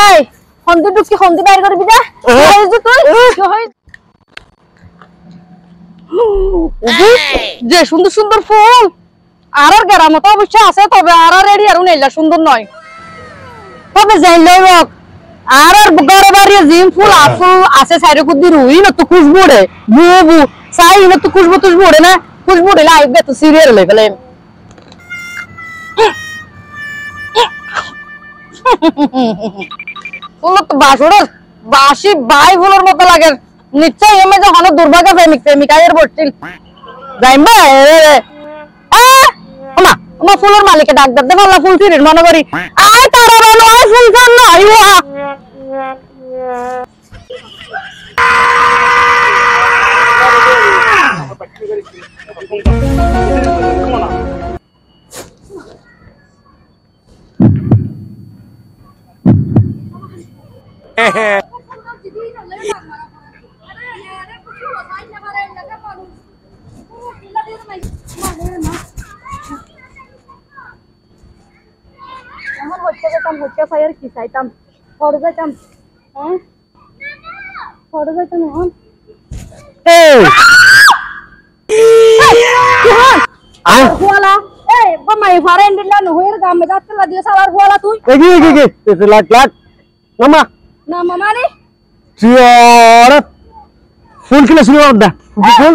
এই হন্দি টুকি হন্দি বাইর করবি দে এই যে তুই যে সুন্দর সুন্দর ফুল আর গ্রামে তো অবশ্য আছে তবে আর রেডি আর নেইলা সুন্দর নয় তবে যাইলেই হোক আর ঘরে বাড়ি জিম ফুল আসল আছে সাইডে কুদি রুই না তো খুশবু রে বু সাই না তো খুশবু তুশবু রে না খুশবু রে আইবে তো সিরিয়াল হয়ে গেলে ফুল তো বাসুরের বাসি বাই ফুলের মতো লাগে নিশ্চয় এমে যে হন দুর্ভাগ্য প্রেমিকায়ের বটছিল যাইবা আমার ফুলের মালিকে ডাক দে ভালো ফুল ফিরির মনে করি আয় তারা বলো আয় ফুল চান না আইয়া হচ্ছে সাইয়ার কি চাইতাম ফড় যাইতাম হ্যাঁ ফড় যাইতাম এখন ফুয়ালা এই বামাই ফারেন দিলা নহয়ের গামে যাচ্ছে লা দিয়ে সালার ফুয়ালা তুই কি লাগ লাগ মামা না মামা রে চিওর ফুল কিনে শুরু কর দা ফুল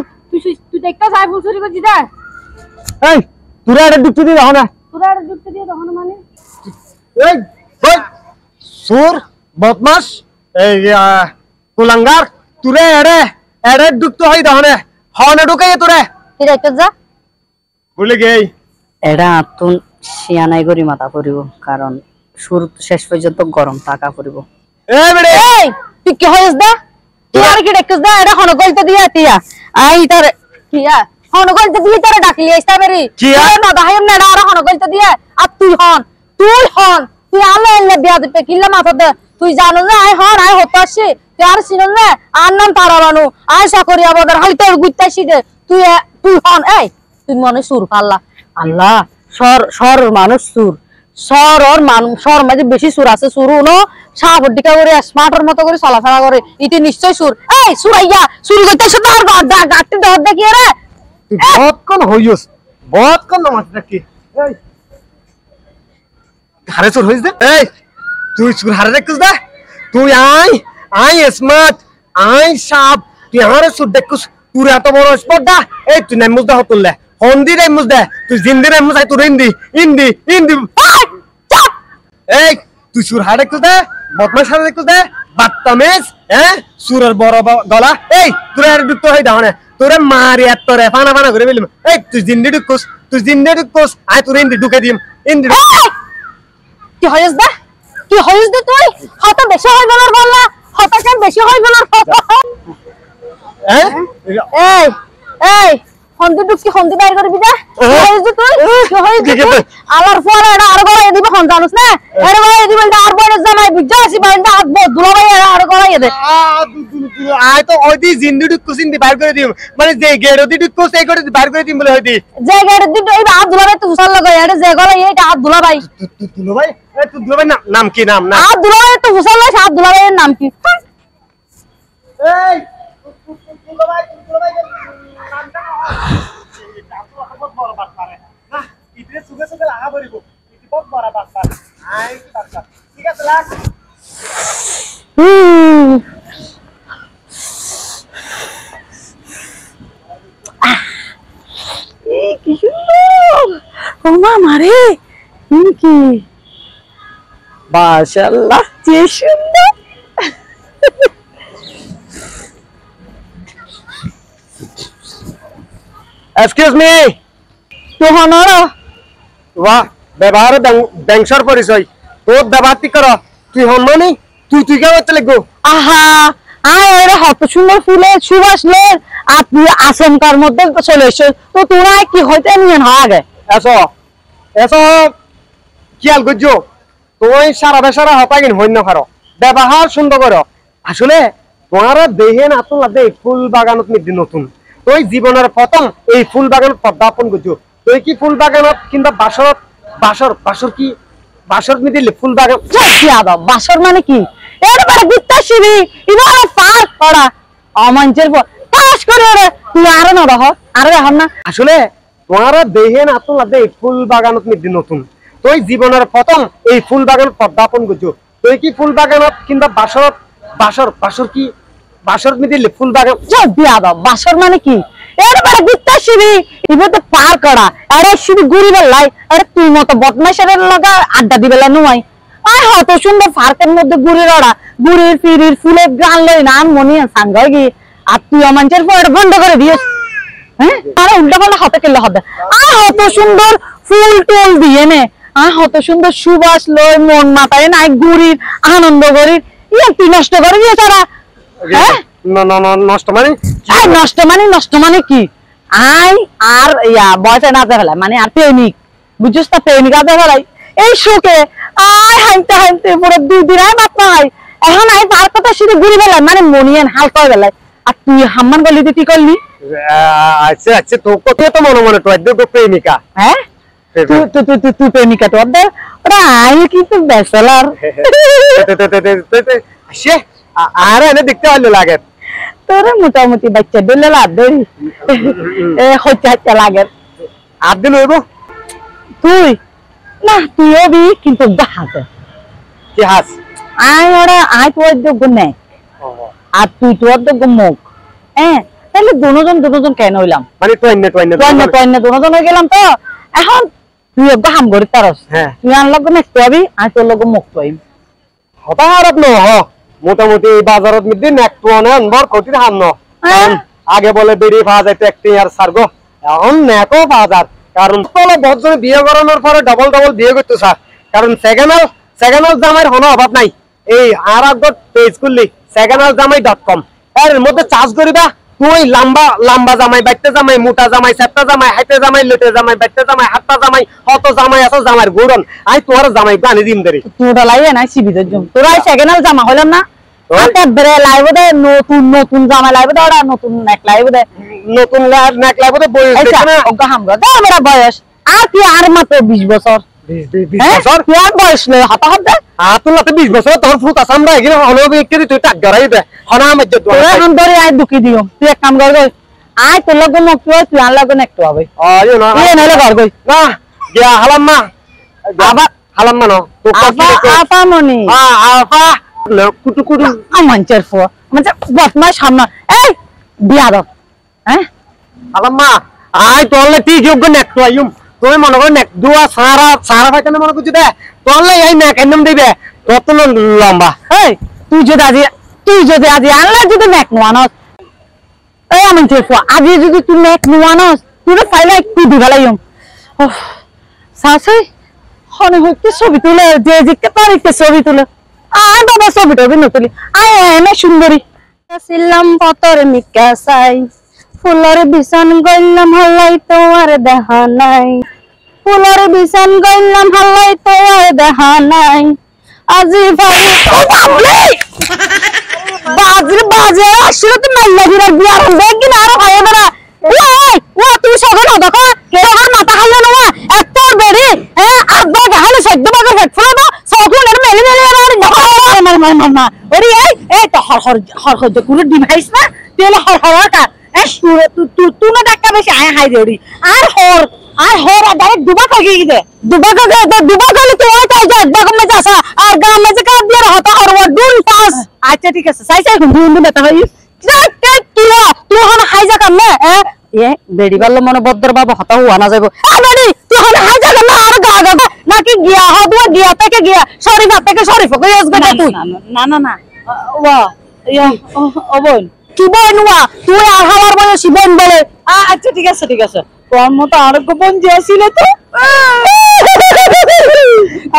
তুই দেখতে চাই ফুল চুরি করছিস দা এই তুরা এটা দুটো দিয়ে দাও না তোরা আর যুক্তি দিয়ে তখন মানে এই ওই সুর বদমাশ এই কুলাঙ্গার তুরে এরে দুটো হই দাও না হনে ঢুকাই তোরে কি দেখতে যা ভুলে গেই এটা আতুন শিয়ানাই গরি মাথা পড়িব কারণ সুর শেষ পর্যন্ত গরম টাকা পড়িব এই বেড়ে এই তুই কি হইস দা তুই আর কি দেখছিস দা এটা হন গলতে দিয়া তিয়া আই তার কিয়া হন গলতে দিয়ে তারে ডাকলি আইতা বেরি না দাহাইম না আর হন গলতে দিয়া আর তুই আলে এলে বিয়া দিতে কিল্লা মাথা দে তুই জানো না আই হতাছি তুই আর চিনো না আর নাম তারা বানু আই চাকরি আবাদের হালি তোর গুইতাছি দে তুই হন এই তুই মনে সুর পাল্লা আল্লাহ সর মানুষ সুর সর মাঝে বেশি সুর আছে সুরু ন সাবর দিকা করে স্মার্টের মতো করে চলাফেরা করে ইতি নিশ্চয় সুর এই সুরাইয়া সুর করতেছ তো আর গাটতে দর দেখি রে তুই বতকন হইছস বতকন নামাজ দেখি এই হারে সুর হইছ দে এই তুই সুর হারে দেখছস দে তুই আই স্মার্ট আই সাব তুই হারে সুর দেখছস তুই এত বড় স্পর্ধা এই তুই নেমুজ দা হতলে হন্দি নেমুজ দে তুই জিন্দি নেমুজ আই তুই ইন্দি এই তুই সুর হারে দেখছস দে বদমাশ হারে দেখছস দে বাত্তামেজ সুরের বড় গলা এই তুই আর দুটো হই দাও না তোরে মারি এত রে ফানা করে বলিম এই তুই জিন্দি ঢুকছস আই তোরে ইন্দি ঢুকে দিম ইন্দি কি হইস দা তুই হত বেশি হই গলার বললা হত কেন বেশি হই গলার এই হন্দি বাইর করবি দা হইস তুই আলার ফোন এটা আর গলায় দিব হন জানোস না এর গলায় দিব আর বড় জামাই বুঝা আসি বাইন্দা হাত দুলাভাই আর গলায় দে আই তো ওইদি জিন্দি ঢুকছস ইন্দি বাইর করে দিম মানে যে গেড়ো দি ঢুকছস এই করে বাইর করে দিম বলে হইদি যে গেড়ো দি এই হাত দুলাভাই তো হুসাল লাগায় এটা যে গলায় এই হাত দুলাভাই দুলাভাই এই তুই দুলাভাই নাম কি নাম না হাত দুলাভাই তো হুসাল লাগে হাত দুলাভাইয়ের নাম কি এই দুলাভাই নামটা বহুত বড় বাত পারে না ইতে সুগে লাগা পড়িব ইতে বহুত বড় বাত পারে আই কি বাত ঠিক আছে লাগ কি সুন্দর ও মামা রে কি মাশাআল্লাহ কি সুন্দর এক্সকিউজ মি তোহানারা বাহ ব্যবহার ব্যাংশর পরিচয় তোর ব্যবহারটি কর তুই হনমানি তুই কে করতে লাগবো আহা আয় এরা হত সুন্দর ফুলের সুবাস লের আপনি আচমকার মধ্যে চলে এসে তো তোরা কি হইতে নিয়ে না আগে এসো খেয়াল করছো তুই সারা বেসারা হতাগিন হইন পারো ব্যবহার সুন্দর করো আসলে তোমার দেহে না তো লাগে ফুল বাগানত নিদি নতুন তুই জীবনের প্রথম এই ফুল বাগানত পদার্পণ করছো তুই কি ফুল বাগানত কিংবা বাসর কি বাসর মি দিলে ফুল বাগান দাও বাসর মানে কি এরপরে গুত্তাশিরি ইনো আর পার করা অমাঞ্চের পাস করে রে তুই আর না রহ আর রহম না আসলে তোমার দেহেন আতল দে ফুল বাগানত মি নতুন তুই জীবনের প্রথম এই ফুল বাগান পদার্পণ করছো তুই কি ফুল বাগানত কিংবা বাসর বাসর বাসর কি বাসর মি দিলে ফুল বাগান দাও বাসর মানে কি এরপরে গুত্তাশিরি ইবো তো পার করা আরে শুধু গুড়ি বেলাই আরে তুই মতো বদমাশের লাগা আড্ডা দিবেলা নুই আয় হত সুন্দর পার্কের মধ্যে গুড়ির ওড়া গুড়ির ফিরির ফুলের গান লই না মনি সাঙ্গ কি আর তুই অমাঞ্চের পর বন্ধ করে দিয়েছ হ্যাঁ আরে উল্টা পাল্টা হতে কেলে হবে আয় হত সুন্দর ফুল টুল দিয়ে নে আয় হত সুন্দর সুবাস লই মন মাতায় নাই গুড়ির আনন্দ করির ইয়া তুই নষ্ট করে দিয়ে তারা হ্যাঁ না না না নষ্ট মানে নষ্ট মানে কি আই আর ইয়া বয়ফ্রেন্ড আছে ফেলাই মানে আর প্রেমিক বুঝছিস তা প্রেমিক আছে ফেলাই এই শোকে আয় হাইতে হাইতে পুরো 2 দিন আয় বাপ নাই এখন আই তার কথা শুধু ঘুরি বেলায় মানে মনিয়ান হালকা হয়ে বেলায় আর তুই হাম্মান গলি দিয়ে কি করলি আচ্ছা আচ্ছা তো কত তো মনে মনে তো একদম প্রেমিকা হ্যাঁ তুই প্রেমিকা তো ওরা আই কিন্তু ব্যাচেলার সে আর এনে দেখতে ভালো লাগে তোরে মোটামুটি বাচ্চা দিলে লাভ ধরি হইতে হইতে লাগে আর দিন হইব তুই না তুইও বি কিন্তু হাসে কি হাস আয় ওরা আয় তোর যোগ্য নেই আর তুই তোর যোগ্য মুখ হ্যাঁ তাহলে দুজন কেন হইলাম মানে টয়নে দুজন হয়ে গেলাম তো এখন তুই একটু হাম করি তারস তুই আনলগ নেক্সট পাবি আর তোর লগ মুখ পাইম হতা হারত ন মোটামুটি বাজারত মিদি নেক্সট ওয়ান আনবার কঠিন হাম ন আগে বলে বেড়ি পাওয়া যায় একটি আর সারগো এখন নেকো বাজার কারণ তোলা বহুতজনে বিয়ে করানোর পরে ডবল বিয়ে করতে স্যার কারণ সেকেন্ড জামাইয়ের কোনো অভাব নাই এই আর আগত পেজ করলি secondhalfjamai.com এর মধ্যে চার্জ করিবা তুই লম্বা জামাই বাইতে জামাই মোটা জামাই সেপটা জামাই হাইতে জামাই লুটে জামাই বাইতে জামাই হাতটা জামাই কত জামাই আছে জামাইর গুড়ন আই তোর জামাই বানি দিম দেরি তোরা লাইয়ে না সিবিদের জন্য তোরা সেকেন্ডহাল জামা হইলাম না আতে বেরে লাইব দে নতুন জামা লাইব দে ওরা নতুন নেক লাইব দে নতুন নেক লাইব দে বয়স দেখে না ওগা হামগা দে বড় বয়স আর কি আর মাত্র 20 বছর 20 বছর কি আর বয়স নেই হতা হবে আতুলাতে 20 বছর তোর ফুট আসামরা এগিয়ে হলো একটি তুই টাক গরাই দে হনা মে যত তোরা এখন ধরে আই দুকি দিও তুই এক কাম কর গই আই তোর লগ মুখ তুই আর লগ নেক হবে আইও না এই নালে কর গই না গিয়া হালাম্মা আবার হালাম্মা ন তো আপা মনি আপা কুটু আমাঞ্চের ফো মানে বদমাশ সামনে এই বিয়া দাও হ্যাঁ হালাম্মা আই তোরলে টি যোগ্য নেক তো আইম তুই মনে কর নেক দুয়া সারা ফাইতে মনে করছিস দে তোরলে এই নেক এনম দিবে কত লম্বা এই তুই যদি আজি আল্লাহ যদি নেক নোয়ানস এই আমাঞ্চের ফো আজি যদি তুই নেক নোয়ানস তুই ফাইলা একটু দিবালাইম ওহ সাসে হনে হইতে ছবি তুলে যে জিকে তোর একটা ছবি তুলে আয় বাবা ছবিটা বিন তুলি আয় এনে সুন্দরী ছিলাম পতর মিকা সাই ফুলের বিছান গইলাম হলাই তোমার দেখা নাই ফুলের বিছান গইলাম হলাই তোমার দেখা নাই আজি বাজে আসলে তো মাইলা দিরা বিয়ার দেখ কি না আর ভাই বেরা ওই ও তুই সগন দেখো কেরোর মাথা খাইলো না এত বেরি আব্বা গাহালে সদ্য বাগে হেডফোন দাও সগুন এর মেলে আর মা ওরে এই তো হর যে কুলে ডিভাইস না তেল হরটা তুই না ডাক্কা বেশি আয় হাই দেউরি আর হর ডাইরেক্ট দুবা কই গিয়ে দুবা গলি তুই ওই তাই যা একবার মে যাসা আর গাম মে যে কা দিয়ে হতা হর দুন পাস আচ্ছা ঠিক আছে সাই দুন বেটা হই তুই হন হাই যা কাম না এ বেড়ি বাল্লো মনে বদ্দর বাবা হতা হুয়া না যাইবো বেড়ি তুই হন হাই যা কাম না আর গা নাকি গিয়া হদুয়া গিয়া থেকে গিয়া শরীফা থেকে শরীফ কই আসবে তুই না ওয়া ইয়া ও বোন কি বোন ওয়া তুই আর হাওয়ার বয়সী বোন বলে আচ্ছা ঠিক আছে তোর মতো আর গো বোন যে ছিল তো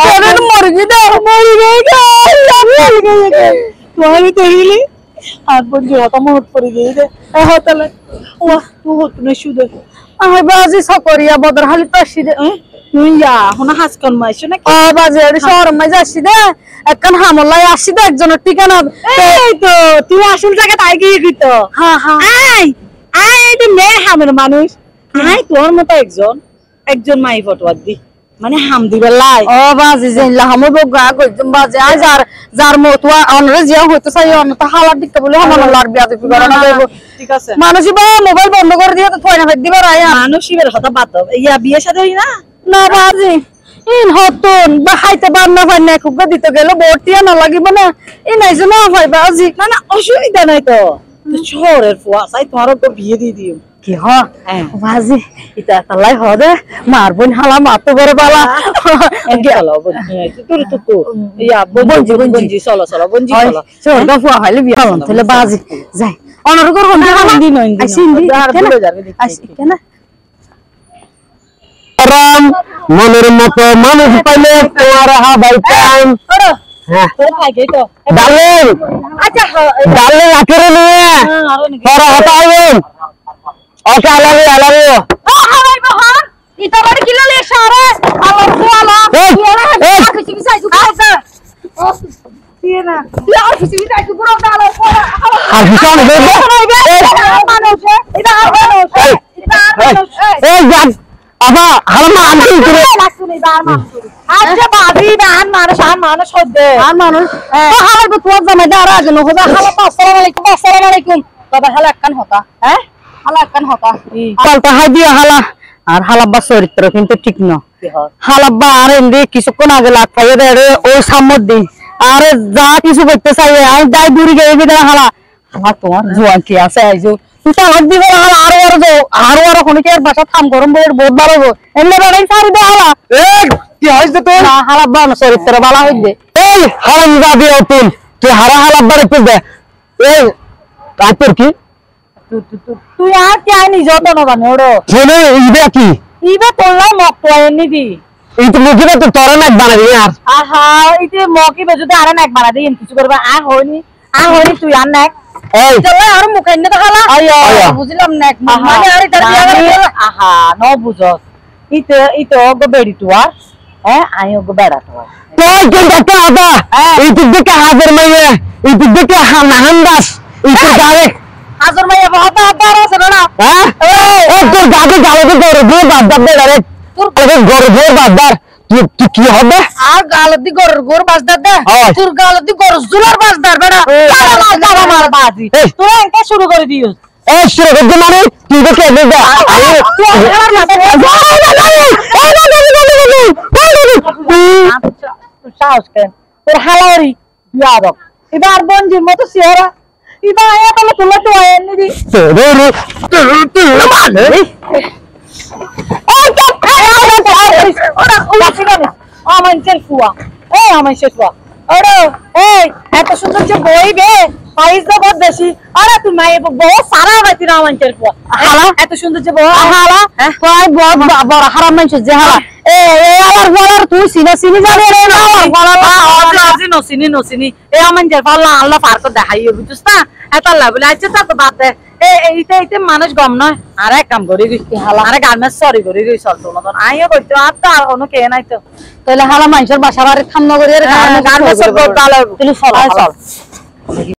আরে মরগি দে মরি গে তুই দেখলি আর বোন যে হতা মহৎ পড়ে গিয়ে দে হতালে ওয়া তুই হত না শুধু আমি বাজি সকরিয়া বদর হালি তো আসি দে তুই যা হনা হাস কোন মাইছো না বাজি এর শহর মাই যাসি দে একখান হামলাই আসি দে একজনের ঠিকানা এই তো তুই আসল জায়গা তাই গিয়ে গিত হ্যাঁ আই তো মেয়ে হামের মানুষ আই তোর মতো একজন মাই ফটো দি মানে হাম দিবেলাই ও বাজি জানলা হামো বগা কইতুম বাজে আজ যার মতুয়া অনরে জিয়া হইতো চাই অন তা হালার দিতে বলে হামো লার বিয়া দিতে পারে না ঠিক আছে মানুষই বা মোবাইল বন্ধ করে দিয়ে তো থয়না ফেক দিবার আয়া মানুষই বের কথা বাদ দাও ইয়া বিয়ে শাদী হই না না বাজি ইন হতন বা খাইতে পার না পার না খুব দিতে গেল বর্তিয়া না লাগিব না ইন আইছে না ভাই বাজি না না অসুবিধা নাই তো শহরের ফুয়া চাই তোমার বিয়ে দিয়ে দিও কি হ বাজি ইতা তালাই হ দে মার বোন হালা মাতো করে বালা চলো তুই তো ইয়া বঞ্জি চলো চলো বঞ্জি চলো চোরটা ফুয়া হইলে বিয়া হলাম তাহলে বাজি যাই অনর কর কোন দিন আইসিন দি আইসি কেন রাম মনের মতো মানুষ পাইলে তোমার হাবাই টাইম হ্যাঁ তোর ভাগে তো ডার্লিং আচ্ছা ডার্লিং আকেরে নিয়ে তোরা হটাইবেন ওকে আলাদা ও হাওয়াই বহান ইতা বাড়ি কিলালে সারে আলো ফুয়ালা ফুয়ালা কিছু কিছু আইছু খাইছে ও দিয়ে না তুই আর কিছু কিছু আইছু পুরো ডালো আর হিসাব দেবে মানুষ এটা আর মানুষ এটা আর মানুষ এই জান আবা হারমা আনতে করে লাগছনি দার মানুষ আচ্ছা ভাবি বান মানুষ হদে আর মানুষ ও হাওয়াই বতুয়া জামাই দারা আগে নহবা হালা আসসালামু আলাইকুম তবে হালা একখান হতা হ্যাঁ হালা একখান হতা পাল্টা হাই দিয়া হালা আর হালাব্বা চরিত্র কিন্তু ঠিক না হালাব্বা আর এমনি কিছুক্ষণ আগে লাগ খাইয়ে দেয় ওই সামর দিই আরে যা কিছু করতে চাই আমি দাই দূরে গিয়ে দিলে হালা হালা তোমার জোয়ান কি আছে আইজো তুই তালাক দিবে হালা আরো কোনকে আর বাসা থাম গরম বইয়ের বহুত ভালো গো এমনি বাড়াই সারি দে হালা কি হইছে তোর না হালাব্বা না চরিত্র ভালো হইবে এই হারাম যাবি তুই হালাব্বার একটু দে এই তারপর কি তুই আর কি আইনি যত না জানো ওড়ো ছেলে ইবে কি ইবে তোলাই মক তোলাই নিবি এই তো মুখে তো তোরা না বানাবি আর আহা ইতে মকি বে যদি আর নাক বানা দেই কিছু করবা আর হয়নি তুই আর নাক এই চলে আর মুখ এনে তো খালা আয়া বুঝলাম নাক মানে আর এটা দিয়া আহা ন বুঝস ইতে গো বেড়ি তুয়ার আইও গো বেড়া তুয়ার তোর কি দেখতে আদা এই তো দেখে হাজার মাইয়ে এই তো দেখে নাহান্দাস এই তো গায়ে হাজার মাইয়া বহুত আদার আছে না হ্যাঁ ও তোর গাগে গালে তো গরে দিয়ে বাদদার দে রে তোর গাগে গরে দিয়ে বাদদার তুই কি হবে আর গালতি গর বাজদার দে তোর গালতি গর জুলার বাজদার বেড়া আমার বাজি তুই একা শুরু করে দিও এই শুরু করতে মানে তুই দেখে দে দা তুই সাহস কেন তোর হালারি বিয়াদক এবার বঞ্জির মতো চেহারা এবার আয়া তাহলে তোলা তো আয়া নিবি এত সুন্দর যে বই বে প্রাইস তো বহুত বেশি আরে তুমি বহুত সারা হইতি না আমাদের ফুয়া হালা এত সুন্দর যে বই হালা কয় বহুত বড় হারাম মানছ যে হালা এ আলার বলার তুই চিনি জানি রে না বলা আজি নসিনি এ আমাদের পাল্লা আল্লাহ পার করে দেখাইও বুঝছ না এত আল্লাহ বলে আচ্ছা তা তো বাদ দে এইতে মানুষ গম নয় আর এক কাম করি গই হালা আরে গার্মেন্টস সরি করি গই চল তো মতন আইও কইতো আর তো আর কোনো কে নাই তো তাহলে হালা মানুষের বাসা বাড়ি থাম না করে গার্মেন্টস গার্মেন্টস ভালো তুই চল